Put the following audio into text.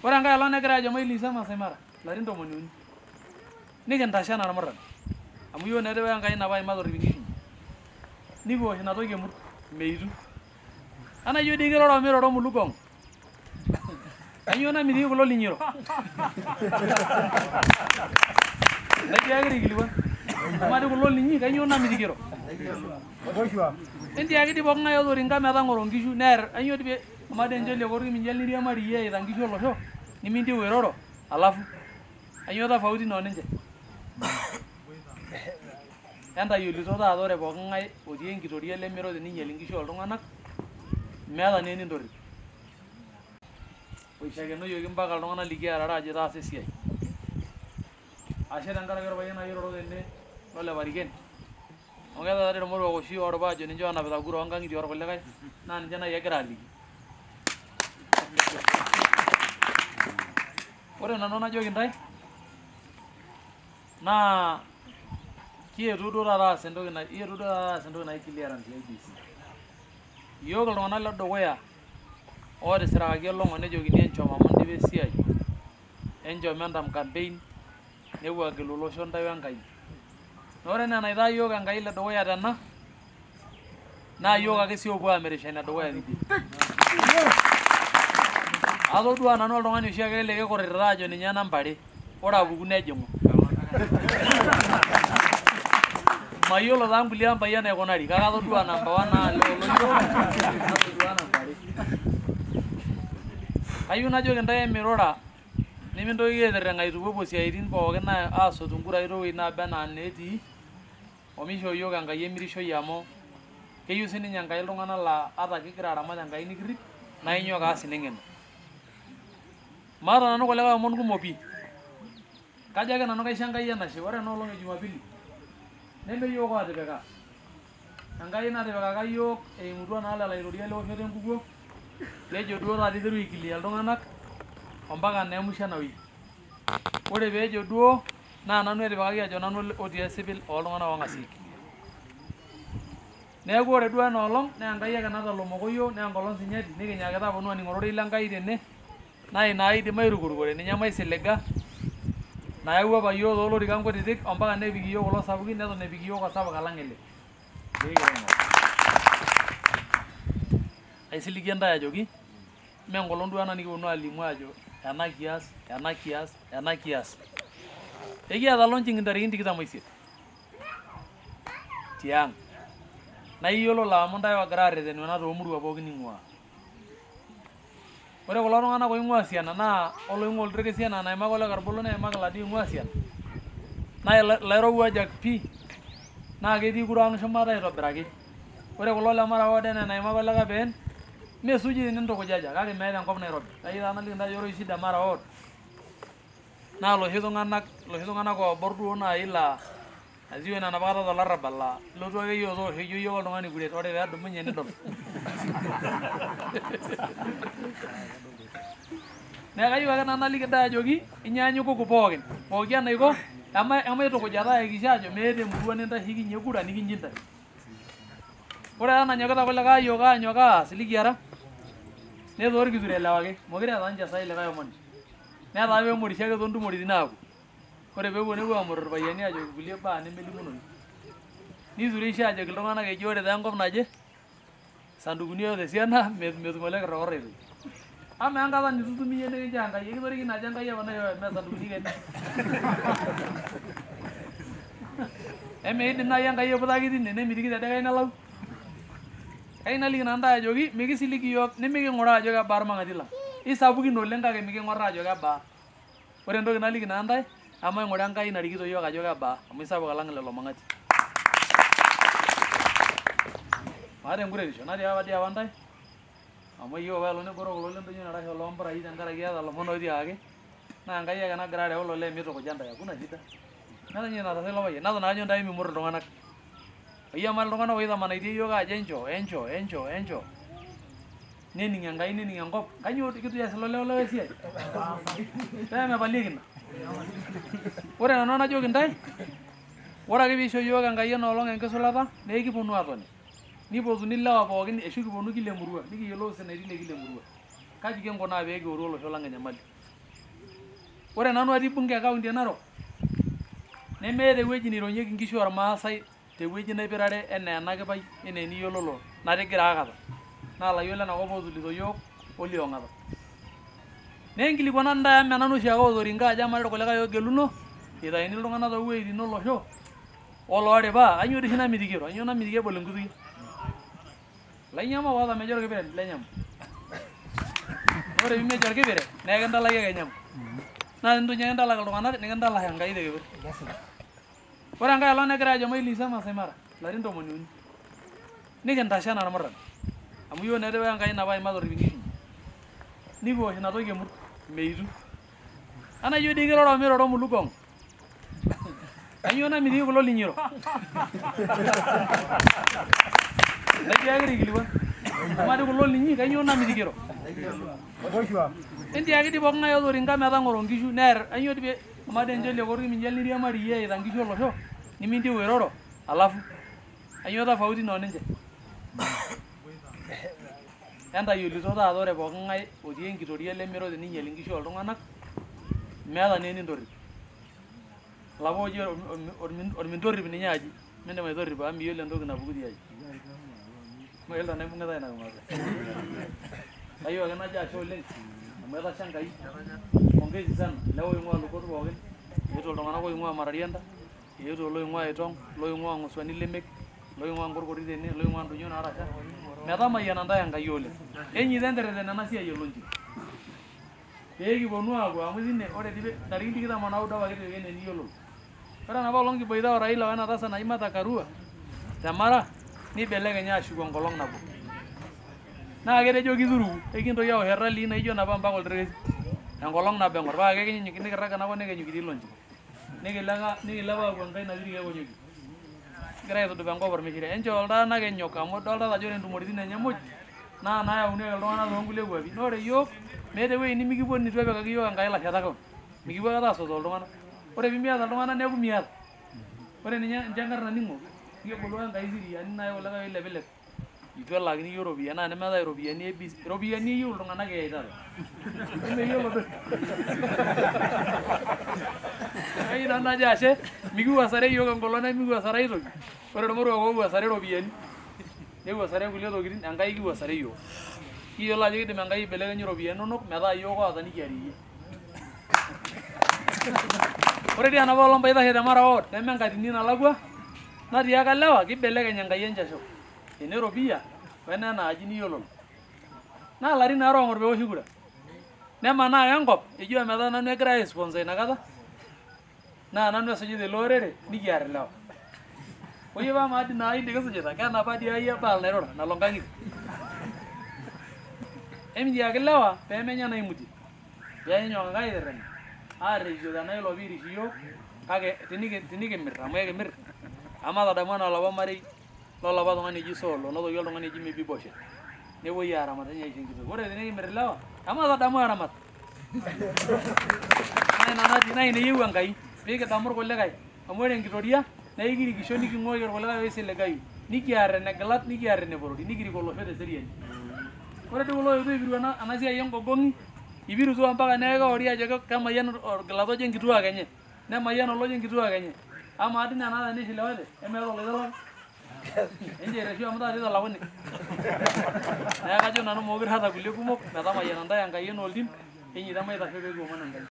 Ore enkae olong negira ajo mailisa Masai Mara larin 30 nikintashe ena ramatare amu iyiok netipika Enkai napa matorip inkishu nikiwosh ina toki emurt meitu ana iyiok dii kiroro miroro mulukong kanyoo namitiki kulo linyiro naitiaki irkilikuan amati kulo linyi kanyoo namitiki iro entiaki dii pooki ng'ae otorinka metang'oro nkishu neer kanyoo dii amati encheli korkiminjal niriamari iyie eita nkishu olosho nimintieu iroro alafu kanyoo tofauti ino ninche entayiolito taata ore pooki ng'ae otii enkitoria lemiro teninyel nkishu oltung'anak meeta naa enintorrip oishakenoyioki mpaka iltung'anak likiarare ajo taasa esiai ashe tenkaraki orpayian ai oiroro tene lolepariken amu keeta taatoi irmoruak oshi orupa ajo ninche oonapita kura oonkang'itie orkulikae naa ninche nai egira aliki ore nanu najoki ntae naa kietuo duo taata aas entoki naji clearance IEBC iyiok iltung'anak ledukuya otisirakaki olong'o nejokini enchom amu indipa esiai enchom entam campaign nepuo agilu olosho ntae wenkai naa ore enaa enaitaa iyiok Enkai ledukuya tena naa iyiok ake sii opuo amirisho enedukuya tidie atodua nanu oltung'ani oshiake likikurrita ajo ninye namba are ore apuku nejing'u mayiolo taa nkulie ambai enaikunari kake atodua namba 1 naa oloito atodua namba are kayieu najoki ntae emirura nimintoki aitereng' aitupuo siaitin pookin aasotu nkurai towueji naaba enaa neetii omishoo iyiok Enkai emirishoi amu keyieu sininye Enkai iltung'anak laa ata kigira aramat Enkai nikirrip naa inyok aas ineng'eno maata nanu kulikae omon kumok pii kajo ake nanu kaisho Enkai enashe ore ena olong' e Jumapili neme iyiok ootipika Enkai natipikaka iyiok eimutua naa lelo aitoriak leoshoto enkukuo nejo duo taata iteru aikilia iltung'anak ompaka naa musho ena wiki ore peejo duo naa nanu etipikaki ajo nanu otii esipil ooltung'anak oong'asieki neeku ore duo ena olong' naa Enkai ake natalomoko iyiok naa enkolong' sinyati nikinyakita aponu aning' ororei lenkai tene naa ina aidim airukurukore ninye maisiliga nayawua apa iyiok toolorikan kutitik ompaka nepik iyiok kulo sapukin neton epik iyiok osapuk alang' ele aisiligie ntae ajoki mee enkolong' duo ena nikiponu alimu ajo ena kias ekiata launching ntarikini 28 tiang' naa iyiololo amu ntae ogira arretenu ena toomurua pookin ning'uaa ore kulo tung'anak oing'ua Siana naa oloing'ua olturkesi enaa naimaka ole Karbolo neimaki Ladii oing'ua Siana naa ilairowuajak pii naa ketii kura ang' shumata aitobiraki ore kulo le Maraod enaa enaimaka ole Kapeen mesuji tenintukujaja kake meeta enkop nairobi kayieu taa naliki ntae ore shida Maraod naa loshi tung'anak oobor duo nai laa atiu enaa enapa kata tolarrabal laa ilotu akeyie otoosho ijo iyiok oltung'ani kuret ore peedumunye nidol neeku kayieu ake nanu naliki ntae ajoki inyaanyukuku pookin pooki enaiko emaitukuja taakikisha ajo meeta emurua nintashekinyie kura nikinchi ntae ore ena nanyokita kulikae ayiok aanyok aas likiara netaa orkituret lewake mokure eeta ninche sai likae omoni netaa peemorisho ake toontumoritin naapuo ore peepuo nepuo aamorr irpayiani ajoki kulie baa nemelimunoyu nitureisho ajoki iltung'anak eji ore taa enkop naje sandukuni oota esiana metum ole kirrokor aitoki amaa enkata nitu itum iyie nikincho Enkai ekitorikine ajo Enkai apa mee sandukuni kene emeidim nai Enkai aiputaki tine nemitiki tedikae nelau kayieu naliki nanu ntae ajoki mikisiligi iyiok nimiking'uraa ajo kebaa irmang'ati lang' isapukin oleng' kake miking'uar ajo kebaa ore entoki naliki nanu ntae amaing'ura Enkai narikito iyiok ajo kebaa amu isapuk alang' lelo mang'ati maata enkuretisho natii apa dii apa ntae amu iyiok paelong' nebore kulo lendonyo narasha loompurai tenkaraki eeta lomon oitiakaki naa Enkai ake nagira areu ilo lee mitukuja ntae hakuna shida meeta ninye enatasai ilo payian neton aanyu ntae mimurr iltung'anak oiamaki iltung'anak oitamanitie iyiok ajo enchoo nening' Enkai nening' enkop kanyoo kitu ees ilo lee esiai pee mepalieki ina ore nanu enajoki ntae ore ake piisho iyiok Enkai ena olong' enkisulata naa ekiponu aatoni nipotuni ilewa pookin ashu kiponu kila emurua nikiyiolou seneti le kila emurua kaji kinkunaa pee kioru olosho lang' enyamali Ore nanu atii bunge e kaunti e Narok nemeeta ewueji neironyeki nkishu ormaasai tewueji naipirare enaa ena kipai enaa eniyiololo natigira akata naa layiolo enakop ootulito yiok oliong'ata. Nee nkilikuanat ntae amu menanu oshiake otoringa ajo amaa irkulikae oogeluno eitayuni iltung'anak toowueitin olosho olooripa kanyoo dii oshi namitikito kanyoo namitiki ebol enkutukie. Lainyama oota mejo orkipiret lenyama. Ore piimejo orkipiret nee kindalaki ake nyama. Naa tenitu ninye kindalak iltung'anak nikindalak Enkai tekepei. Ore enkae olong negira ajo mailisa Masai Mara larin 30 nikintashe enaa irmuran amu iyiok naa etipika Enkai ina paimat orping'ishunye nikiwosh ina toki emurt meitu. Anaa iyiok dii kiroro miroro mulukong'. Kanyoo namitiki kulo linyiro? Netiaki irkilikuan. Amaa dii kulo linyi kanyoo namitiki kiro? Entiaki dii pooki ng'ae otoringa metang'oro nkishu neer kanyoo dii pee amaa dii encholi orkiminyel niriamari iyie eita nkishu olosho nimintieu airoro alafu kanyoo tofauti ino ninche? Entayiolito taata ore pooki ng'ae otii enkitoria lemiro teninyel nkishu oltung'anak meeta naa enintorrip. Olapa oji ormintorrip ninye aji mindim aitorripo amu miyiolo entoki napuku tiaji. Mayiolo tenaa imbung'ita ina king'asia. Kayieu ake najo ashe oleng amu etasha Enkai pongezi sana lewa oing'ua lubot pookin eetuo iltung'anak oing'ua Mararianda eetuo loing'ua Aitong' loing'ua Ng'osuani Lemek loing'ua Nkorkoti tene loing'ua Ndonyo Naarasha metamayiana ntae Enkai oleng. Enyita entereten ena siai elonchi pee kiponu aapuo amu tine ore ntarikini 29 apa kitipika enaa eniyiololo. Ore enapa olong kiboita o Raila wena tasat naji Martha Karua te Mara nibelekenya aashuku enkolong nabo. Naa ketejo kituruku ekintoki awosh erali naijo napa mpaka olterkesi enkolong nabo eng'or paa nikirrag enakop nekenyu kitii lonchi. Nikilep aapuo Enkai natii irkeek onyokie. Kigira aitudup enkop ormishire enchoo iltung'anak enyok amu idolta ajo ore ntumoritin enye muj naa naayauni ake iltung'anak toonkulie kuapi. Naa ore yiok meeta ewueji nimikipuo nitu epikaki yiok Enkai lashetak lang. Mikipuo aikata aasotoo iltung'anak. Ore piimiata iltung'anak neeku miata. Ore ninye enkarr naning'o nikibolu Enkai siriani nayau likae oilepilep itu elaakini yiok iropiyiani naa nemeetae iropiyiani iropiyiani eyieu iltung'anak eyaitata. Meyiolo doi. Kai nanu najo ashe mikiwuasare yiok enkolong nemikiwuasare ai toki. Ore irmoruak oowuasare iropiyiani newuasare nkulie tokitin Enkai kiwuasare yiok. Kiyiolo ajo kidim Enkai aibelekenya iropiyiani inonok metaa yiok oota nikiari iyie. Ore dii enapa olong paitashe te Mara Ward neme enkatini nalakwa natiaka lewa kibelekeny Enkai enchasho ene ropiyia wena enaaji niyiololo. Naa larin aare oong'or peewoshi kura. Nemanaa ake enkop ejo ometaa nanu egirai aisponsor inakata naa nanu esujita ele orere nikiarr ilewa. Oye paa maadi naa ai nikisujita kenapa dii ai ebaal nairura nalo nkang'itie. Emikiaki lewa peemenya naimutie peenyok ake aiterren aaresisho tenaa ilo piirish iyiok kake tinikimirr amu ekimirr amu matadamu enaa olapa marei lolapa tung'ani oji Saul onotoki oltung'ani oji Mephibosheth nepuoi aaramat enye aisho enkitok. Ore tenikimirr ilewa amatadamu aramat. Naa ina eyieu Enkai piikidamu irkulikae amu ore enkitoria naa ikirikisho niking'uoki irkulikae oisiligayu nikiarr enegilat nikiarr eneporori nikirik olosho teseriani. Ore dii kulo oetuo aipiru ena siai enkogong'i ipirutua mpaka neeku keori ajo kemayian orgilat ojo enkituak enye nemayian olojo enkituak enye. Amaa dii nena tenishilewate emeeta oloitalak. Enche ereshu amu taata italakuni. Neeku kajo nanu mookure hata kulie kumok metamayiana ntae Enkai enaa oltim enyita maitasho peekiomon Enkai.